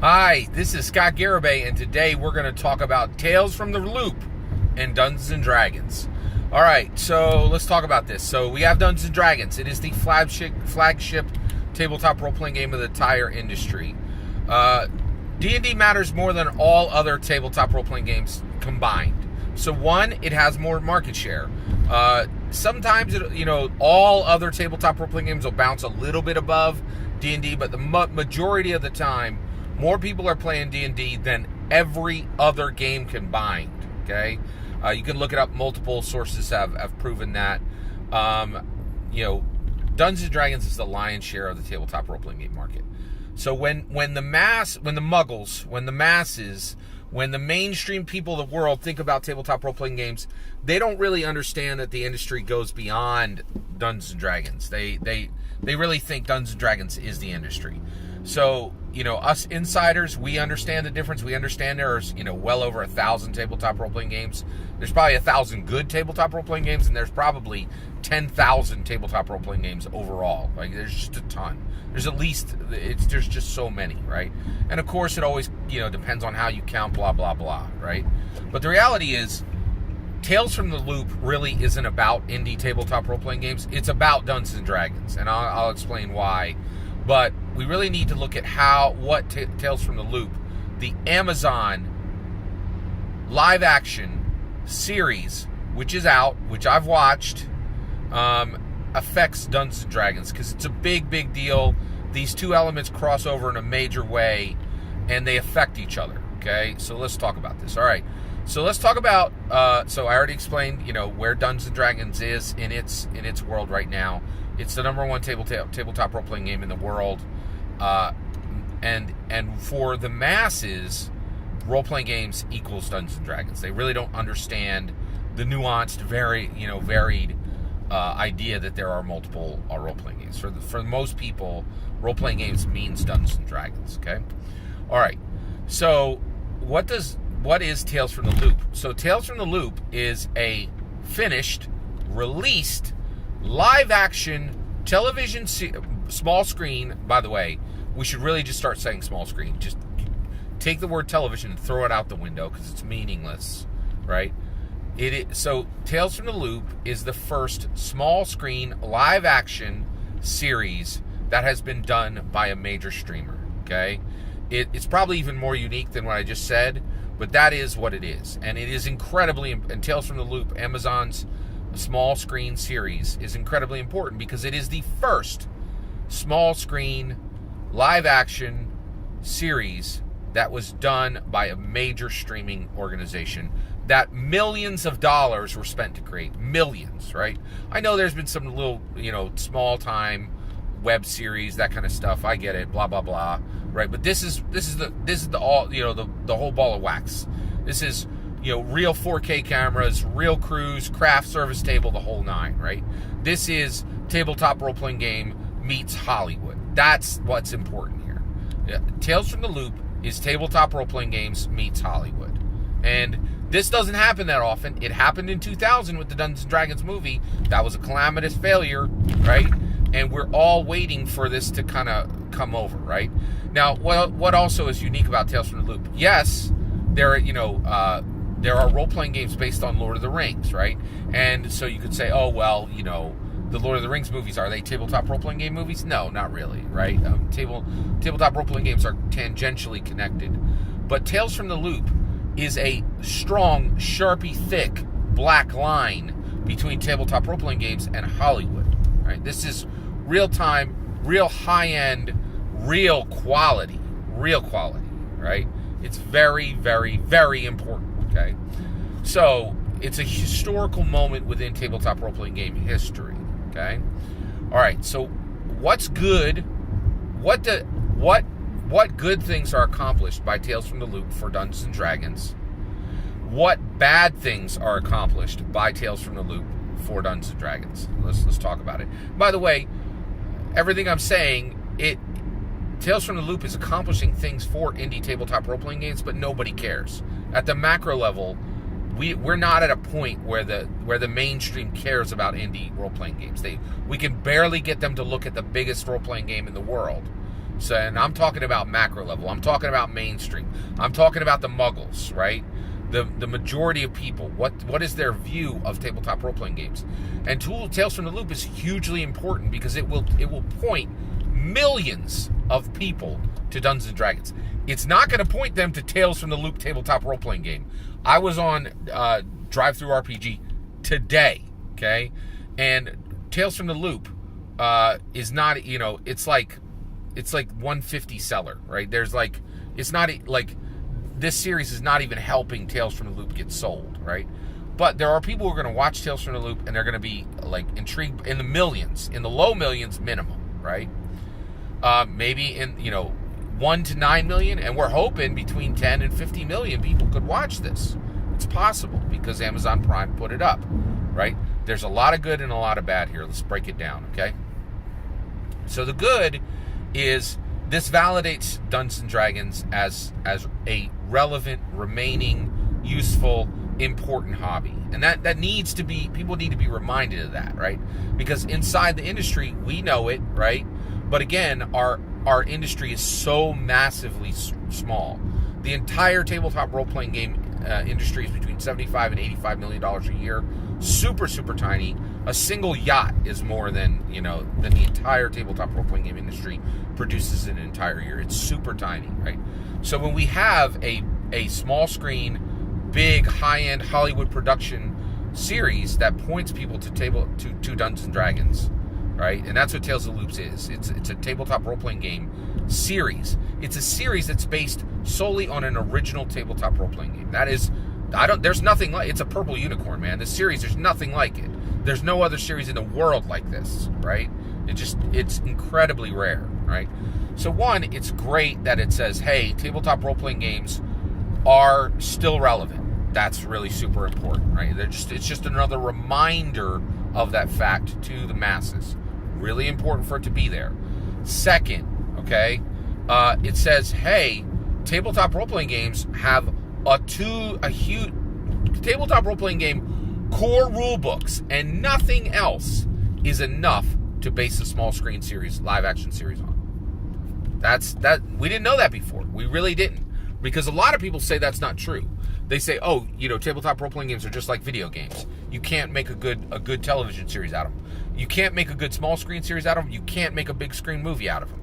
Hi, this is Scott Garibay, and today we're going to talk about Tales from the Loop and Dungeons & Dragons. Alright, so let's talk about this. So we have Dungeons & Dragons. It is the flagship tabletop role-playing game of the entire industry. D&D matters more than all other tabletop role-playing games combined. So one, it has more market share. Sometimes, all other tabletop role-playing games will bounce a little bit above D&D, but the majority of the time, more people are playing D&D than every other game combined, okay? You can look it up. Multiple sources have proven that. Dungeons & Dragons is the lion's share of the tabletop role-playing game market. So when the mainstream people of the world think about tabletop role-playing games, they don't really understand that the industry goes beyond Dungeons & Dragons. They really think Dungeons & Dragons is the industry. So, us insiders, we understand the difference. We understand there's, well over 1,000 tabletop role-playing games. There's probably 1,000 good tabletop role-playing games, and there's probably 10,000 tabletop role-playing games overall. Like, there's just a ton. There's just so many, right? And of course, it always, depends on how you count, blah, blah, blah, right? But the reality is, Tales from the Loop really isn't about indie tabletop role-playing games. It's about Dungeons & Dragons, and I'll explain why. But we really need to look at what Tales from the Loop, the Amazon live-action series, which is out, which I've watched, affects Dungeons & Dragons, because it's a big, big deal. These two elements cross over in a major way, and they affect each other, okay? So let's talk about this. All right. So let's talk about, so I already explained, where Dungeons & Dragons is in its world right now. It's the number one tabletop role-playing game in the world. And for the masses, role-playing games equals Dungeons & Dragons. They really don't understand the nuanced, varied idea that there are multiple role-playing games. For most people, role-playing games means Dungeons & Dragons, okay? All right. So what is Tales from the Loop? So Tales from the Loop is a finished, released, live-action television small screen. By the way, we should really just start saying small screen. Just take the word television and throw it out the window because it's meaningless, right? So Tales from the Loop is the first small screen live-action series that has been done by a major streamer, okay? It's probably even more unique than what I just said, but that is what it is. And it is incredibly, and Tales from the Loop, Amazon's small screen series, is incredibly important because it is the first small screen live action series that was done by a major streaming organization that millions of dollars were spent to create. Millions, right? I know there's been some little, small time web series, that kind of stuff. I get it, blah blah blah, right? But this is the all, the whole ball of wax. This is real 4K cameras, real crews, craft service table, the whole nine, right? This is tabletop role-playing game meets Hollywood. That's what's important here. Tales from the Loop is tabletop role-playing games meets Hollywood. And this doesn't happen that often. It happened in 2000 with the Dungeons & Dragons movie. That was a calamitous failure, right? And we're all waiting for this to kind of come over, right? Now, what also is unique about Tales from the Loop? Yes, there are role-playing games based on Lord of the Rings, right? And so you could say, oh, well, the Lord of the Rings movies, are they tabletop role-playing game movies? No, not really, right? Tabletop role-playing games are tangentially connected. But Tales from the Loop is a strong, Sharpie thick black line between tabletop role-playing games and Hollywood, right? This is real-time, real high-end, real quality, right? It's very, very, very important, okay? So, it's a historical moment within tabletop role-playing game history, okay? All right, so what's good? What good things are accomplished by Tales from the Loop for Dungeons & Dragons? What bad things are accomplished by Tales from the Loop for Dungeons & Dragons? Let's talk about it. By the way, everything I'm saying, Tales from the Loop is accomplishing things for indie tabletop role-playing games, but nobody cares. At the macro level, we're not at a point where the mainstream cares about indie role-playing games. We can barely get them to look at the biggest role-playing game in the world. So, and I'm talking about macro level. I'm talking about mainstream. I'm talking about the muggles, right? The majority of people. What is their view of tabletop role-playing games? And Tales from the Loop is hugely important because it will point millions of people to Dungeons & Dragons. It's not going to point them to Tales from the Loop tabletop role-playing game. I was on Drive-Thru RPG today, okay? And Tales from the Loop is not, it's like 150 seller, right? There's like, it's not like, this series is not even helping Tales from the Loop get sold, right? But there are people who are going to watch Tales from the Loop and they're going to be like intrigued in the millions, in the low millions minimum, right? Maybe in, 1 to 9 million, and we're hoping between 10 and 50 million people could watch this. It's possible because Amazon Prime put it up, right? There's a lot of good and a lot of bad here. Let's break it down, okay? So the good is this validates Dungeons & Dragons as a relevant, remaining, useful, important hobby. And that needs to be, people need to be reminded of that, right? Because inside the industry, we know it, right? But again, our industry is so massively small. The entire tabletop role-playing game industry is between $75 and $85 million a year. Super, super tiny. A single yacht is more than the entire tabletop role-playing game industry produces in an entire year. It's super tiny, right? So when we have a small screen, big, high-end Hollywood production series that points people to Dungeons & Dragons, right? And that's what Tales of the Loops is. It's a tabletop role-playing game series. It's a series that's based solely on an original tabletop role-playing game. That is, there's nothing like, it's a purple unicorn, man. This series, there's nothing like it. There's no other series in the world like this, right? It's incredibly rare, right? So one, it's great that it says, hey, tabletop role-playing games are still relevant. That's really super important, right? It's just another reminder of that fact to the masses. Really important for it to be there. Second, okay, it says, hey, tabletop role-playing games have a huge tabletop role-playing game core rule books, and nothing else is enough to base a small screen series, live action series on. We didn't know that before. We really didn't, because a lot of people say that's not true. They say, oh, tabletop role-playing games are just like video games. You can't make a good television series out of them. You can't make a good small screen series out of them. You can't make a big screen movie out of them.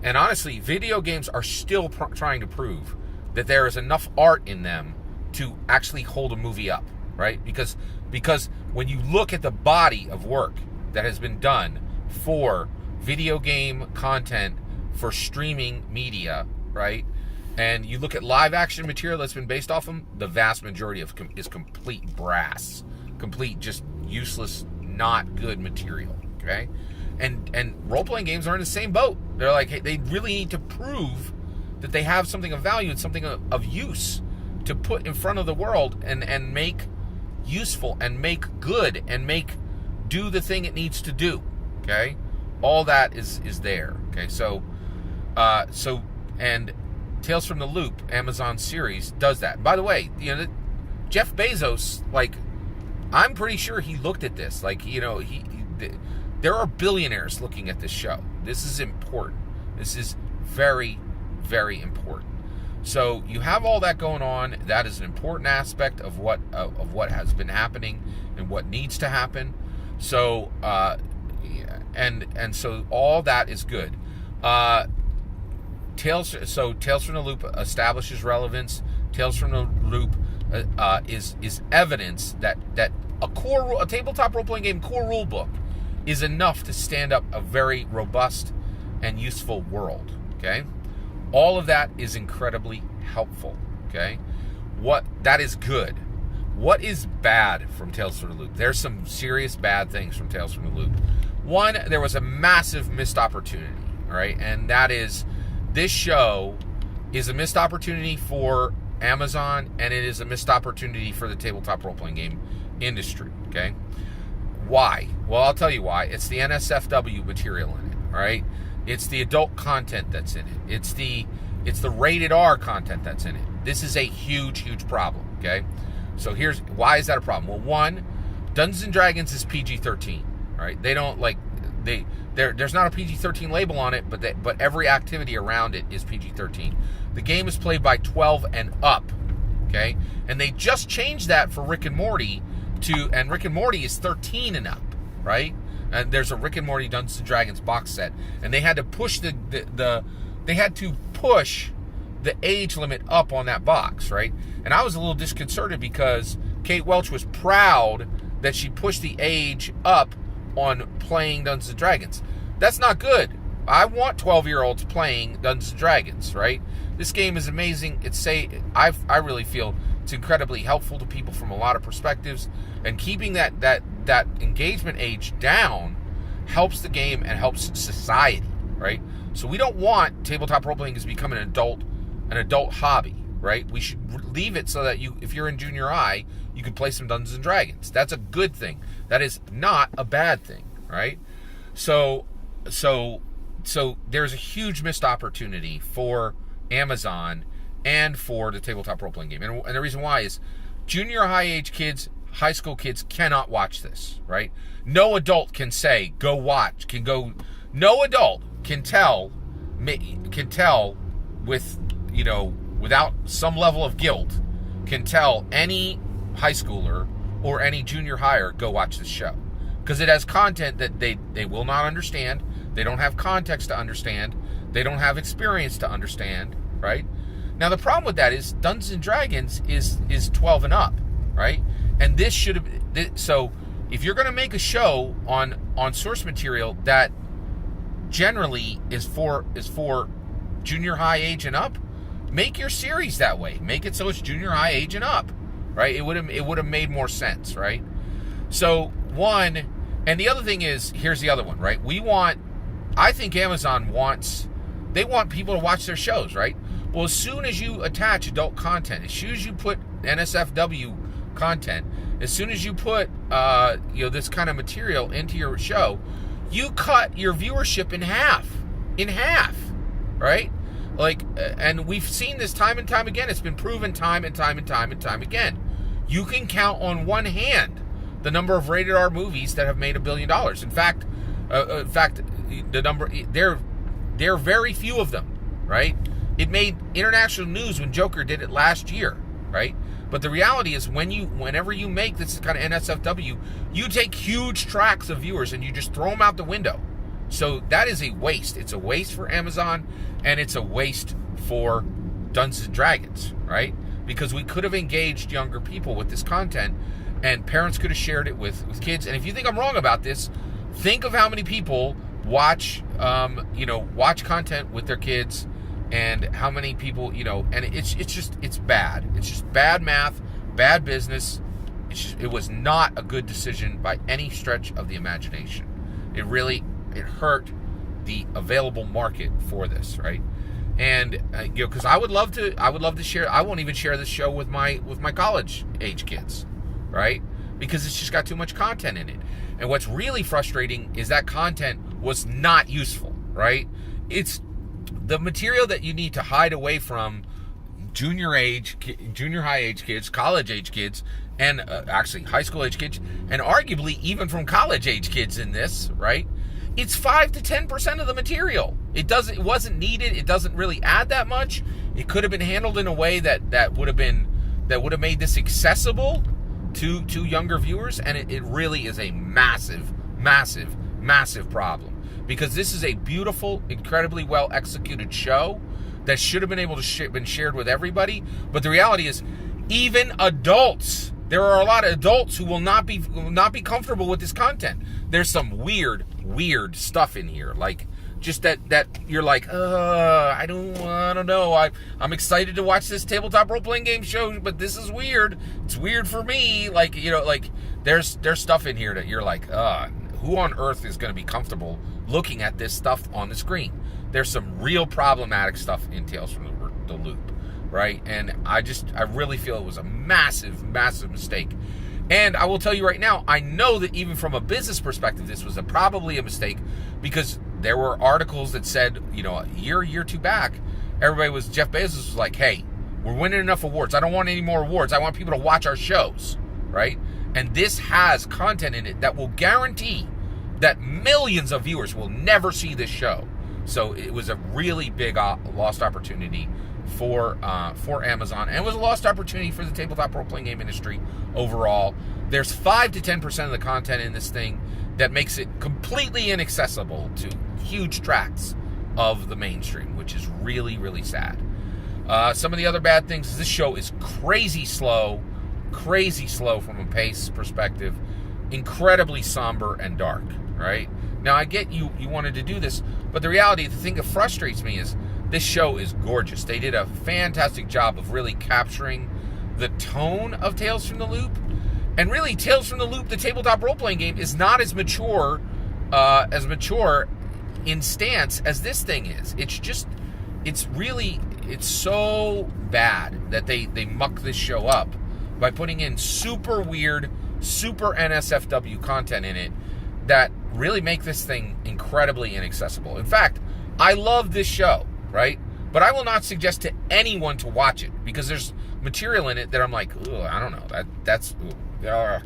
And honestly, video games are still trying to prove that there is enough art in them to actually hold a movie up, right? Because when you look at the body of work that has been done for video game content, for streaming media, right? And you look at live action material that's been based off them, the vast majority is complete brass, complete just useless, not good material, okay? And role-playing games are in the same boat. They're like, hey, they really need to prove that they have something of value and something of use to put in front of the world and make useful and make good and do the thing it needs to do, okay? All that is there, okay? So and Tales from the Loop, Amazon series, does that. By the way, Jeff Bezos, I'm pretty sure he looked at this. There are billionaires looking at this show. This is important. This is very, very important. So you have all that going on. That is an important aspect of what has been happening and what needs to happen. So and so all that is good. Tales from the Loop establishes relevance. Tales from the Loop is evidence that a tabletop role-playing game core rule book is enough to stand up a very robust and useful world, okay? All of that is incredibly helpful, okay? That is good. What is bad from Tales from the Loop? There's some serious bad things from Tales from the Loop. One, there was a massive missed opportunity, all right? And that is, this show is a missed opportunity for Amazon, and it is a missed opportunity for the tabletop role-playing game industry, okay? Why? Well, I'll tell you why. It's the NSFW material in it, all right? It's the adult content that's in it. It's the rated R content that's in it. This is a huge, huge problem, okay? So why is that a problem? Well, one, Dungeons & Dragons is PG-13, all right? They don't there's not a PG-13 label on it, but every activity around it is PG-13. The game is played by 12 and up, okay? And they just changed that for Rick and Morty and Rick and Morty is 13 and up, right? And there's a Rick and Morty Dungeons and Dragons box set, and they had to push the age limit up on that box, right? And I was a little disconcerted because Kate Welch was proud that she pushed the age up on playing Dungeons and Dragons. That's not good. I want 12-year-olds playing Dungeons and Dragons, right? This game is amazing. I really feel it's incredibly helpful to people from a lot of perspectives, and keeping that engagement age down helps the game and helps society, right? So we don't want tabletop role-playing to become an adult hobby, right? We should leave it so that if you're in junior high, you can play some Dungeons and Dragons. That's a good thing. That is not a bad thing, right? So there's a huge missed opportunity for Amazon and for the tabletop role-playing game. And the reason why is junior high age kids, high school kids cannot watch this, right? No adult can say, go watch, no adult can tell with, without some level of guilt, can tell any high schooler or any junior higher, go watch this show. Because it has content that they will not understand. They don't have context to understand. They don't have experience to understand, right? Now, the problem with that is Dungeons and Dragons is 12 and up, right? And this should have... So, if you're going to make a show on source material that generally is for junior high age and up, make your series that way. Make it so it's junior high age and up, right? It would have made more sense, right? So, one... And the other thing is, here's the other one, right? I think Amazon wants people to watch their shows, right? Well, as soon as you attach adult content, as soon as you put NSFW content, as soon as you put, this kind of material into your show, you cut your viewership in half, right? Like, and we've seen this time and time again. It's been proven time and time again. You can count on one hand the number of rated R movies that have made $1 billion. In fact, the number there are very few of them, right? It made international news when Joker did it last year, right? But the reality is, whenever you make this kind of NSFW, you take huge tracts of viewers and you just throw them out the window. So that is a waste. It's a waste for Amazon, and it's a waste for Dungeons and Dragons, right? Because we could have engaged younger people with this content, and parents could have shared it with kids. And if you think I'm wrong about this, think of how many people watch content with their kids, and how many people, and it's bad. It's just bad math, bad business. It was not a good decision by any stretch of the imagination. It hurt the available market for this, right? And because I would love to share. I won't even share this show with my college age kids, right? Because it's just got too much content in it. And what's really frustrating is that content was not useful, right? It's the material that you need to hide away from junior high age kids, college age kids, and actually high school age kids, and arguably even from college age kids in this, right? It's 5 to 10% of the material. It wasn't needed. It doesn't really add that much. It could have been handled in a way that would have made this accessible to younger viewers, and it really is a massive problem, because this is a beautiful, incredibly well executed show that should have been able to been shared with everybody. But the reality is, even adults, there are a lot of adults who will not be comfortable with this content. There's some weird stuff in here, like just that you're like, I don't know. I'm excited to watch this tabletop role-playing game show, but this is weird. It's weird for me. Like, there's stuff in here that you're like, who on earth is going to be comfortable looking at this stuff on the screen? There's some real problematic stuff in Tales from the Loop, right? And I really feel it was a massive mistake. And I will tell you right now, I know that even from a business perspective, this was probably a mistake, because there were articles that said, a year or two back, Jeff Bezos was like, hey, we're winning enough awards. I don't want any more awards. I want people to watch our shows, right? And this has content in it that will guarantee that millions of viewers will never see this show. So it was a really big lost opportunity for Amazon, and it was a lost opportunity for the tabletop role-playing game industry overall. There's 5 to 10% of the content in this thing that makes it completely inaccessible to huge tracts of the mainstream, which is really, really sad. Some of the other bad things is this show is crazy slow from a pace perspective, incredibly somber and dark, right? Now, I get you wanted to do this, but the reality, the thing that frustrates me is this show is gorgeous. They did a fantastic job of really capturing the tone of Tales from the Loop. And really, Tales from the Loop, the tabletop role-playing game, is not as mature in stance as this thing is. It's so bad that they muck this show up by putting in super weird, super NSFW content in it that really make this thing incredibly inaccessible. In fact, I love this show, right? But I will not suggest to anyone to watch it because there's material in it that I'm like, I don't know, that's right?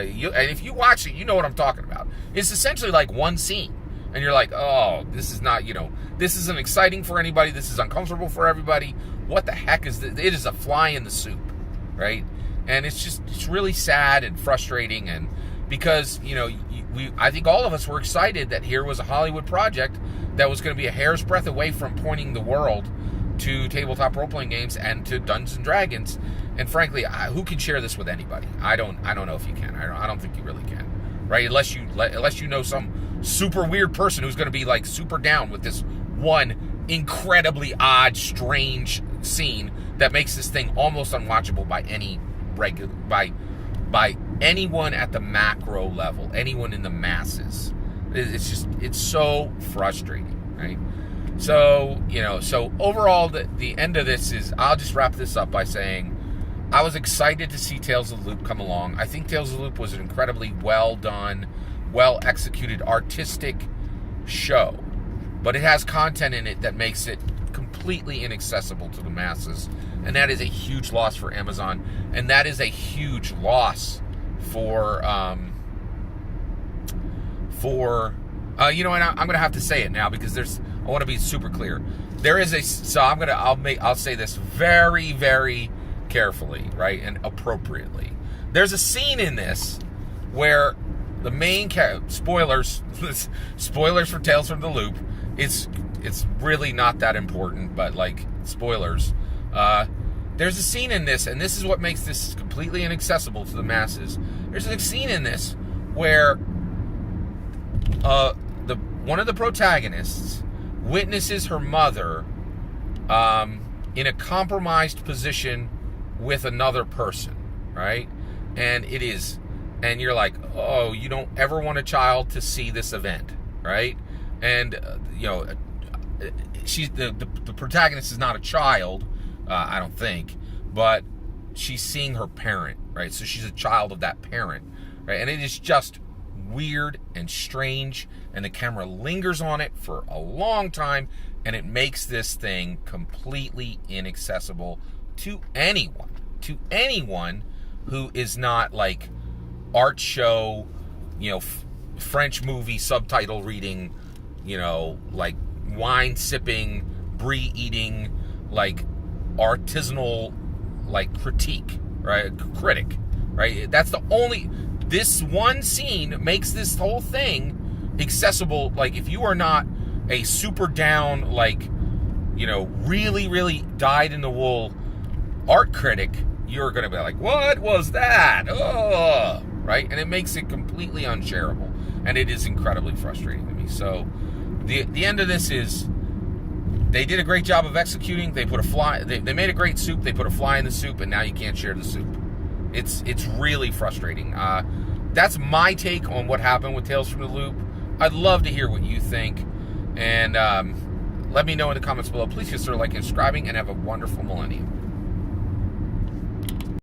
And if you watch it, you know what I'm talking about. It's essentially like one scene, and you're like, oh, this is not, this isn't exciting for anybody. This is uncomfortable for everybody. What the heck is this? It is a fly in the soup, right? And it's really sad and frustrating, and because I think all of us were excited that here was a Hollywood project that was going to be a hair's breadth away from pointing the world to tabletop role-playing games and to Dungeons and Dragons. And frankly, who can share this with anybody? I don't know if you can. I don't think you really can, right? Unless you know some super weird person who's going to be like super down with this one incredibly odd, strange scene that makes this thing almost unwatchable by anyone at the macro level, anyone in the masses. It's so frustrating, right? So, so overall, the end of this is, I'll just wrap this up by saying, I was excited to see Tales of the Loop come along. I think Tales of the Loop was an incredibly well done, well executed, artistic show, but it has content in it that makes it completely inaccessible to the masses, and that is a huge loss for Amazon, and that is a huge loss for and I'm gonna have to say it now because I want to be super clear. I'll say this very, very carefully, right, and appropriately. There's a scene in this where the main spoilers for Tales from the Loop. It's really not that important, but like spoilers. There's a scene in this, and this is what makes this completely inaccessible to the masses. There's a scene in this where one of the protagonists witnesses her mother in a compromised position with another person, right? And you're like, oh, you don't ever want a child to see this event, right? And she's the protagonist is not a child, I don't think, but she's seeing her parent, right? So she's a child of that parent, right? And it is just weird and strange, and the camera lingers on it for a long time, and it makes this thing completely inaccessible to anyone who is not like art show, French movie subtitle reading, like wine sipping, brie eating, like artisanal, like critique, right? Critic, right? This one scene makes this whole thing accessible. Like, if you are not a super down, like, really, really dyed-in-the-wool art critic, you're going to be like, what was that? Oh, right? And it makes it completely unshareable. And it is incredibly frustrating to me. So the end of this is, they did a great job of executing. They put they made a great soup. They put a fly in the soup, and now you can't share the soup. It's really frustrating. That's my take on what happened with Tales from the Loop. I'd love to hear what you think. And let me know in the comments below. Please consider liking and subscribing, and have a wonderful millennium.